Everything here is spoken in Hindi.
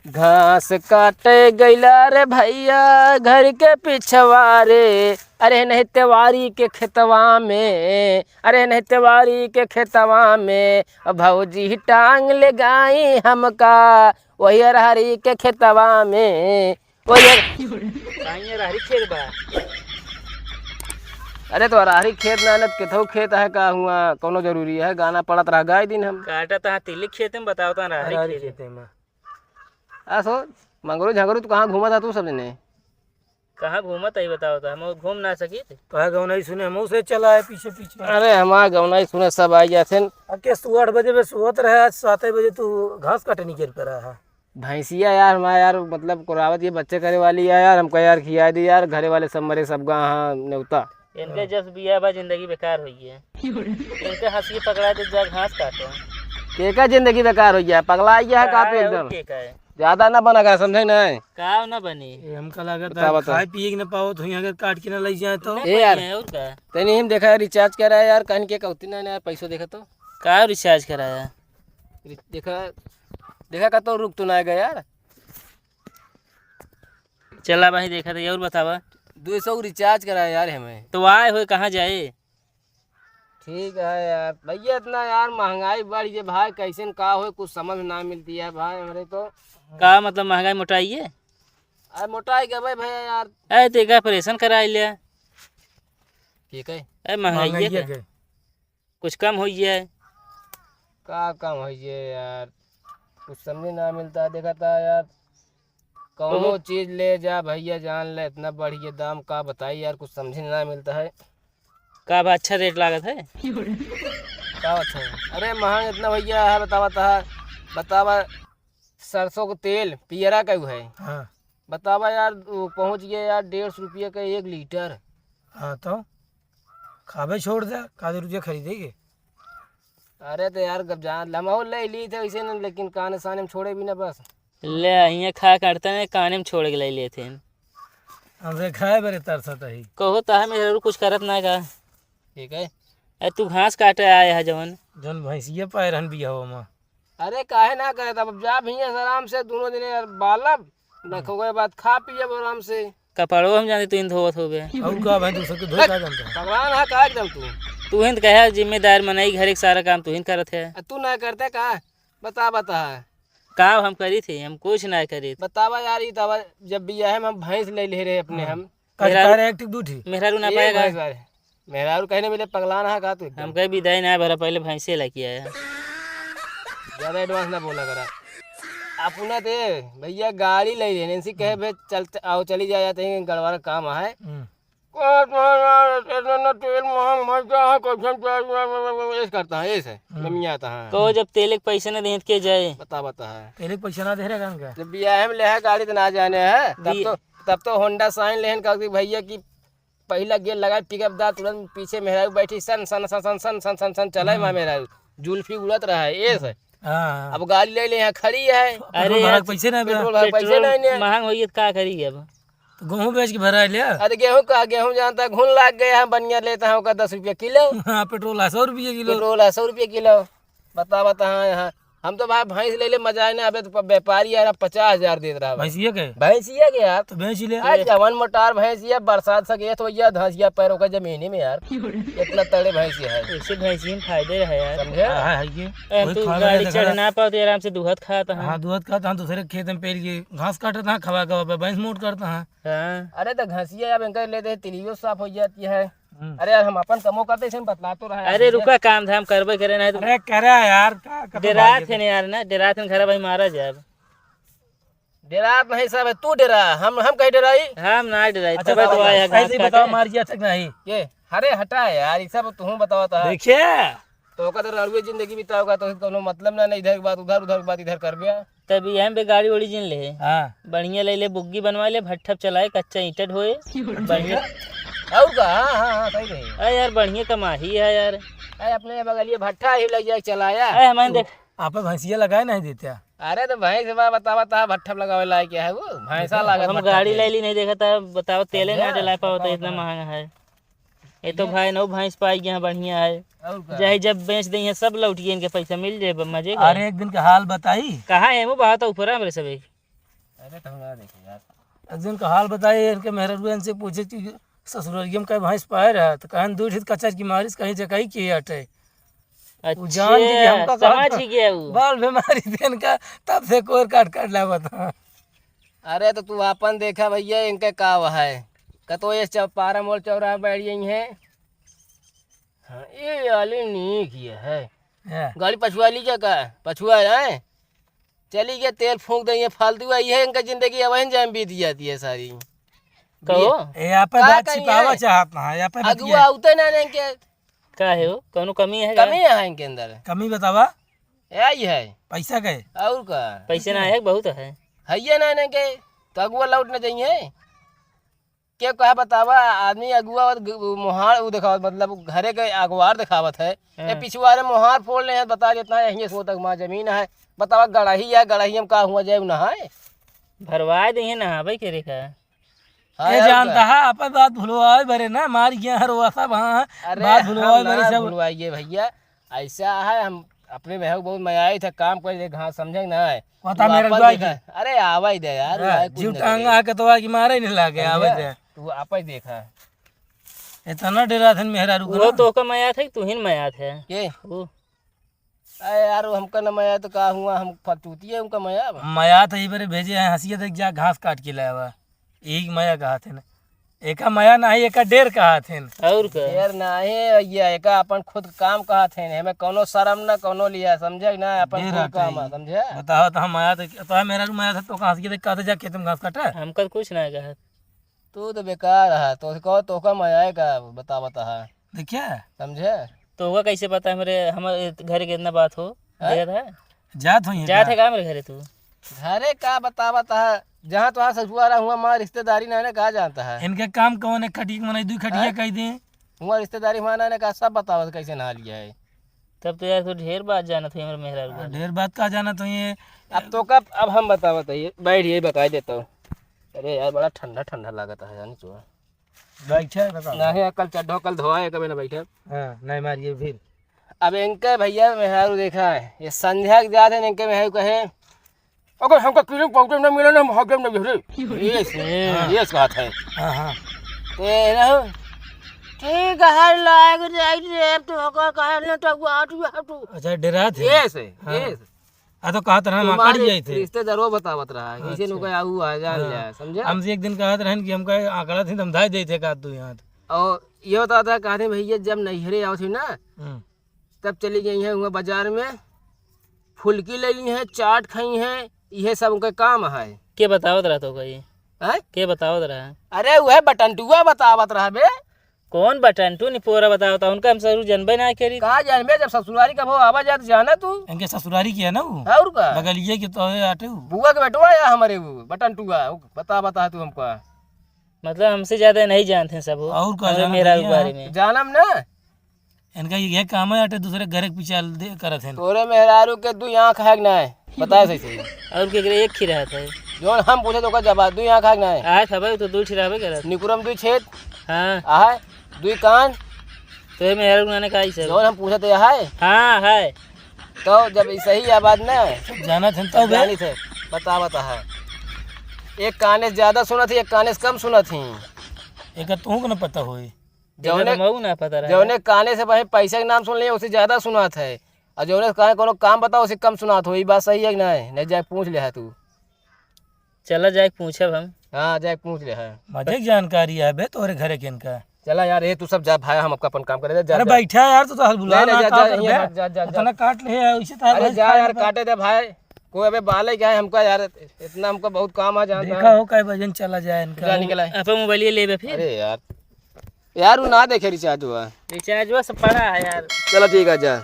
घास काटे गैला रे भैया घर के पिछवारे, अरे नहीं तेवारी के खेतवा में, अरे नहीं तेवारी के खेतवा में भौजी टांग ले गाई हमका वही अरहरी के खेतवा में वही अरहरी खेत बा। अरे तो अरहरी खेत नानत केथो खेत है का हुआ कोनो जरूरी है गाना पड़त रह गए दिन हम काटा तो तिली खेत में बताओ तो अरहरी खेत में आसो मंगरू झगरू तू कहाँ घूमा था तू सब ने कहाँ घूमत है बताओ तो हम घूम ना सकी थे तो गाँव नहीं सुने मुँह से चला है पीछे पीछे। अरे हमारा गाँव नहीं सुने सब आई जाते के तू 8 बजे में सोत रहे आज 7 बजे तू घास काटने गिर पे रहा है। भैंसिया यार हमारा यार मतलब कुरावत ये बच्चे करे वाली है यार हमको यार खिया दी यार घरे वाले सब मरे सब हाँ न्योता इनके जस बिया बा जिंदगी बेकार हुई है इनके हंसी पकड़ा दे जा घास काटो केका जिंदगी बेकार हो गया पगला गया है काफी एकदम ज्यादा ना बना कर समझे ना का ना बनी हमका लगा खाए पिए न पाओ तो अगर काट के ना ले जाए तो ए यार तेने हम देखा रिचार्ज करा यार कहन के कौती ना यार पैसों देखा तो का रिचार्ज कराया देखा देखा का तो रुक तो ना गया यार चला भाई देखा था और बतावा 200 रिचार्ज कराया यार हमें तो आए हुए कहाँ जाए ठीक है यार भैया इतना यार महंगाई बढ़ गई भाई कैसे का हो कुछ समझ ना मिलती है भाई हमारे तो का मतलब महंगाई मोटाई है अरे मोटाई क्या भाई भैया यार अरे तेगा ऑपरेशन करा लिया ठीक है अरे महंगाई है कुछ कम हो है का कम है ये यार कुछ समझ ना मिलता है देखा था यार कौनो चीज ले जा भैया जान ले इतना बढ़िया दाम का बताई यार कुछ समझ ना मिलता है का अच्छा रेट लागत है क्या अच्छा है अरे महंग इतना भैया है बतावा सरसों का तेल पियरा का है हाँ। बतावा यार पहुंच गया यार 150 रुपये का 1 लीटर। हाँ तो खावे छोड़ दे कादे रुपये खरीदेंगे। अरे तो यार गब जान लम्हा ले ली थे वैसे न लेकिन कान साने में छोड़े भी ना बस ले यहाँ खा काटता है काने में छोड़ के ले लिए थे हमसे खाए बड़े तरसत है कहो तो है मेरे कुछ करत ना का ठीक है अरे तू घास काटे आया है जवन भैंसिया पाए रहन बिया हो माँ अरे काहे ना करे तब जा भैया आराम से दोनों दिन यार बालब रखोगे बाद खा पिए आराम से कपड़ो हम जानते तू इन धोवत हो गए और का भाई दूसरे को धोए का जानता भगवान है का एकदम तू हिंद कहे जिम्मेदार मनाई घर एक सारा काम तू हिंद करत है तू ना करते का बता का हम करी थे हम कुछ ना करी बतावा यार ये तब जब भी है हम भैंस ले रहे अपने हम मेरा रू ना पाएगा मेहरारू कहने मिले पगलाना है का तू हम कहीं विदाई ना भरा पहले भैंसे लगी आया ज्यादा एडवांस ना बोला करा अपना दे भैया गाड़ी ले लेने से कहे भाई चलते आओ चली जाते हैं गड़वारा काम है तेल करता है ऐसे मम्मी आता है तो जब तेल के पैसे न दे के जाए बता है तेल के पैसे ना दे रहे का जब बियाह में ले है गाड़ी तो ना जाने है तब तो होंडा साइन लेन का भैया की पहला गेर लगा पिकअप दार तुरंत पीछे मेहरारू बैठी सन सन सन सन सन सन सन सन चला माँ मेहरारू जुल्फी उड़त रहा है ऐसे अब गाड़ी ले ले यहाँ खड़ी है अरे पैसे ना पैसे नहीं महंग हुई का करी अब गेहूँ बेच के भरा लिया। अरे गेहूँ जानता घुन लाग गया है बनिया लेता है 10 रुपये किलो। हाँ पेट्रोल 100 रुपये किलो। पेट्रोल 100 रुपये किलो बता यहाँ हम तो भाई भैंस ले ले मजा ना अबे तो व्यापारी यार 50,000 दे रहा है भैंसिया के यार तो भैंस ले आज जवान मोटार भैंसिया बरसात सके तो भैया धंसिया पैरों का जमीनी में यार इतना तड़े भैंसिया है इससे भैंसी में फायदे रहे यार समझे तू गाड़ी चढ़ ना पाओ तो आराम से दूध खाता है। हाँ दूध खाता हूँ दूसरे खेत में पेड़ के घास काटता है खवा खवा भैंस मोट करता है। अरे तो घसिया या बैंक लेते तिलियो साफ हो जाती है। अरे यार हम अपन कमो करते हैं बतला तो रहा है। अरे रुका काम धाम करबे करे ना तो अरे करे यार डेरात है यार ना डेरात घर भाई मारा जाए डेरात नहीं सब है तू डेरा हम कहीं डेराई हम ना डेराई तब तो आया कैसे बताओ मार दिया तक नहीं ये अरे हटा है यार ये सब तू बताओ था देखिए तो का तो रड़ुए जिंदगी बिताओगा तो कोनो मतलब ना नहीं इधर की बात उधर की बात इधर कर दिया तब यहाँ पे गाड़ी वाड़ी जिन ले बढ़िया ले ले बुग्गी बनवा ले भट्ठा चलाए कच्चा ईंटा ढोए बढ़िया और का हाँ सही रही। अरे यार बढ़िया कमाही है यार। अरे अपने बगलिए भट्ठा ही लग जाए चलाया हमारे देख आप भैंसिया लगाए नहीं देते। अरे तो भैंस बता भट्ठा लगावे लायक क्या है वो भैंसा लागत हम गाड़ी ले ली नहीं देखा था बताओ तेले ना डला पाओ तो इतना महंगा है ये तो भाई नो भैंस पाई गया बढ़िया है चाहे जब बेच देंगे सब लौटिए इनके पैसा मिल जाए मजे। अरे एक दिन का हाल बताई कहाँ है वो बात ऊपर है मेरे सब अरे तो ना देखे यार, एक दिन का हाल बताइए, इनके मेहरबन से पूछे कि ससुरालियम का भैंस पाए रहा तो कहन दूध कचर की मारिश कहीं जगह किए हटे। वो जान के कि हमका अच्छा समझ ही गया वो। बाल बीमारी देन का, तब से कोर काट काट ला बता। अरे तो तू अपन देखा भैया इनके का है कतो ये पारा मोल चौराहा बैठ गई है। हाँ ये वाली नीक ये है, गाड़ी पछुआ लीजिए का पछुआ है, चली गया तेल फूंक देंगे फालतू आई है इनका जिंदगी अब वहीं जाम बीत जाती है सारी। कहो यहाँ पे का बात कहीं छिपावा है? चाहता है यहाँ पे अगुआ उते ना इनके का है वो, कौनो कमी है कमी है इनके अंदर, कमी बतावा। यही है पैसा गए और का पैसे ना है बहुत है। है ना इनके तो अगुआ लौट न चाहिए क्या कहा बतावा। आदमी अगुआ मुहार वो दिखावत मतलब घरे के अगुआर दिखावत है, ये पिछुआरे मुहार फोड़ ले हैं, बता देता है यहीं सो तक माँ जमीन है, बतावा गड़ाही है, गड़ाही में का हुआ जाए ना है भरवा देंगे ना भाई के रेखा। ये जानता है अपन बात भूलवाए बरे ना मार गया हर वो सब। हाँ अरे बात भूलवाए बरे सब। भूलवाइए भैया, ऐसा है हम अपने बहू बहुत मयाई था काम कर घास समझे ना है पता मेरे दुआई के अरे आवा ही दे यार जुटांगा आके तो आके मारे नहीं लागे आवे दे तू आप ही देखा इतना डरा थे मेहरारू वो तो का मया थे तू ही मया थे के वो। अरे यार हमका न मया तो का हुआ हम फटूती है उनका मया मया तो ये बरे भेजे हैं हंसिया देख जा घास काट के लाया हुआ एक मया कहा थे ना, एका मया नहीं एका डेर कहा थे और का यार नहीं भैया एक अपन खुद काम कहा थे हमें कोनो शर्म ना कोनो लिया समझे ना अपन खुद काम है समझे। बताओ तो हम मया तो मेहरारू मया था तो हंसिया देख कहते जा खेत में घास काटा हमका कुछ ना कहा। तू तो बेकार है तो कहो तो का मया का बता बता है देखिए समझे। तो होगा कैसे पता है हमारे घर के इतना बात हो गया था जात हुई जात है का मेरे घरे तू घरे का बता बता है जहाँ तो ससुआरा हुआ माँ रिश्तेदारी ना कहा जानता है इनके काम कौन है खटिया मनाई दू खटिया कह दे हुआ रिश्तेदारी हुआ ना कहा सब बतावत कैसे नहा लिया है। तब तो यार तो ढेर बात जाना था हमारे मेहरा। ढेर बात का जाना तो ये अब तो कब अब हम बतावत है बैठिए बता देता हूँ। अरे यार बड़ा ठंडा ठंडा लागत है जानी चुआ बैठे नहीं कल चढ़ो कल धोआ कभी ना बैठे। हाँ नहीं मारिए फिर अब इनके भैया मेहरारू देखा है ये संध्या के जाते हैं इनके मेहरारू कहे अगर हमको क्लिनिक पहुंचे ना मिले ना भाग्य में भेजे ये बात है। हाँ हाँ ते ठीक है लाग जाई रे तो का कहने तो तू अच्छा डरा थे ये से आ तो कहत रहे माकड़ी जाई थे रिश्तेदारों बतावत रहा है किसी ने कहा आऊ आ जान लिया समझे। हमसे एक दिन कहत रहे कि हमका आंकड़ा थी धमधाई दे थे का तू यहाँ और ये होता था कहते भैया जब नैहरे आओ थी ना तब चली गई है वहाँ बाजार में फुल्की ले ली है चाट खाई है ये सब उनका काम है। के बतावत रहा तो कहीं है के बतावत रहा। अरे वह बटंटुआ बतावत रहा बे कौन बटंटू नहीं पूरा बतावता उनका हम जरूर जनबे ना करी कहा जानबे जब ससुरारी का भाव आवा जात जाना तू इनके ससुरारी की है ना वो और का बगलिए के तो आटे बुआ के बेटवा या हमारे वो बटंटुआ बता तू हमको मतलब हमसे ज्यादा नहीं जानते सब वो और का मेरा बारे में जानम ना इनका ये काम है आटे दूसरे घर के पीछे दे करत है तोरे मेहरारू के दू आँख है ना है बता सही और के एक खी रहा था जो हम पूछे तो का जवाब दू आँख है ना है आया था भाई तो दूर छिराबे करा निकुरम दू छेद हाँ आहे दू कान तो मेरा उन्होंने कहा सब जो हम पूछे तो है हाँ है तो जब सही आवाज ना जाना थे तो जानी थे बता है एक काने से ज्यादा सुना थी एक काने से कम सुना थी एक तू को ना पता होई जौने ना पता रहा जौने काने से भाई पैसे के नाम सुन लिए उसे ज्यादा सुना था और जौने काने कोनो काम बताओ उसे कम सुना था ये बात सही है कि नहीं जाके पूछ ले है तू चला जाए पूछब हम हाँ जाके पूछ ले है मजे जानकारी है बे तोरे घरे के इनका चला यार ये तू सब जा भाई हम अपन काम करे अरे बैठा यार तू तो हल बुला ना जा इतना काट ले ऐसे तो अरे जा यार काटे दे भाई कोई अबे बाले क्या है हमका यार इतना हमको बहुत काम आ जाता देखा हो काय वजन चला जाए इनका निकला आप मोबाइल ले फिर। अरे यार वो ना देखे रिचार्ज हुआ रिचार्ज सब पड़ा है यार। चलो ठीक है जा।